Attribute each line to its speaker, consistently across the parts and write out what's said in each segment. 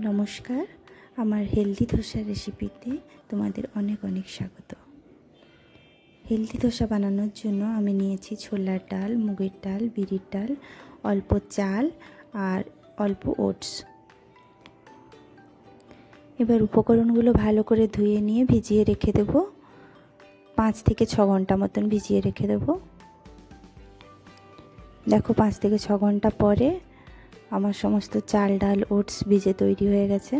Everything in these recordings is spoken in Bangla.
Speaker 1: নমস্কার, আমার হেলদি ধোসা রেসিপিতে তোমাদের অনেক অনেক স্বাগত। হেলদি ধোসা বানানোর জন্য আমি নিয়েছি ছোলার ডাল, মুগের ডাল, বিরির ডাল, অল্প চাল আর অল্প ওটস। এবার উপকরণগুলো ভালো করে ধুয়ে নিয়ে ভিজিয়ে রেখে দেব। 5 থেকে 6 ঘন্টা মতন ভিজিয়ে রেখে দেব। দেখো 5 থেকে 6 ঘন্টা পরে আমার সমস্ত চাল, ডাল, ওটস ভিজে তৈরি হয়ে গেছে।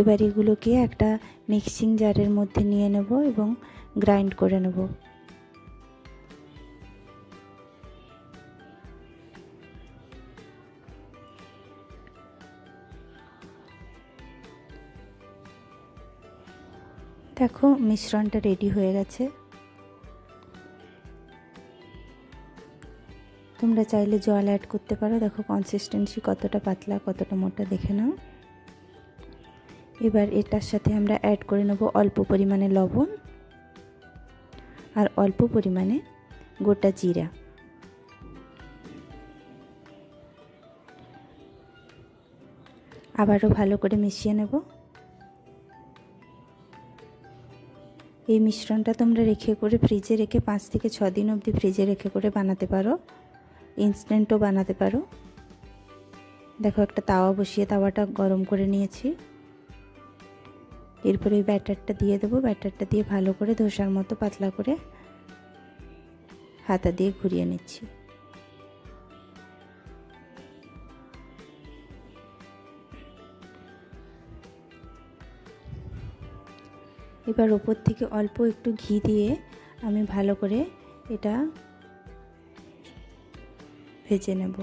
Speaker 1: এবার এগুলোকে একটা মিক্সিং জারের মধ্যে নিয়ে নেব এবং গ্রাইন্ড করে নেব। দেখো মিশ্রণটা রেডি হয়ে গেছে। তোমরা চাইলে জল অ্যাড করতে পারো। দেখো কনসিস্টেন্সি কতটা পাতলা কতটা মোটা দেখে নাও। এবার এটার সাথে আমরা অ্যাড করে নেব অল্প পরিমাণে লবণ আর অল্প পরিমাণে গোটা জিরা। আবারও ভালো করে মিশিয়ে নেব। এই মিশ্রণটা তোমরা ফ্রিজে রেখে 5 থেকে 6 দিন অবধি ফ্রিজে রেখে করে বানাতে পারো, ইনস্ট্যান্টও বানাতে পারো। দেখো একটা তাওয়া বসিয়ে তাওয়াটা গরম করে নিয়েছি। এরপরে এই ব্যাটারটা দিয়ে দেবো। ব্যাটারটা দিয়ে ভালো করে ধোসার মতো পাতলা করে হাতা দিয়ে ঘুরিয়ে নিচ্ছি। এবার ওপর থেকে অল্প একটু ঘি দিয়ে আমি ভালো করে এটা ভেজে নেব।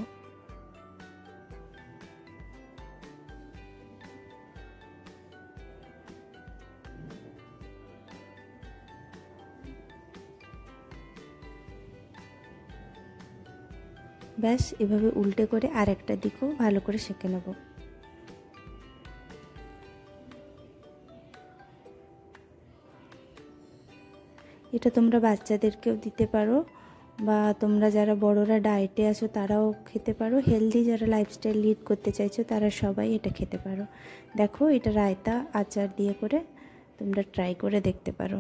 Speaker 1: ব্যাস, এভাবে উল্টে করে আরেকটা দিকও ভালো করে সেঁকে নেব। এটা তোমরা বাচ্চাদেরকেও দিতে পারো বা তোমরা যারা বড়রা ডায়েটে আছো তারাও খেতে পারো। হেলদি যারা লাইফস্টাইল লিড করতে চাইছো তারা সবাই এটা খেতে পারো। দেখো এটা রায়তা আচার দিয়ে করে তোমরা ট্রাই করে দেখতে পারো।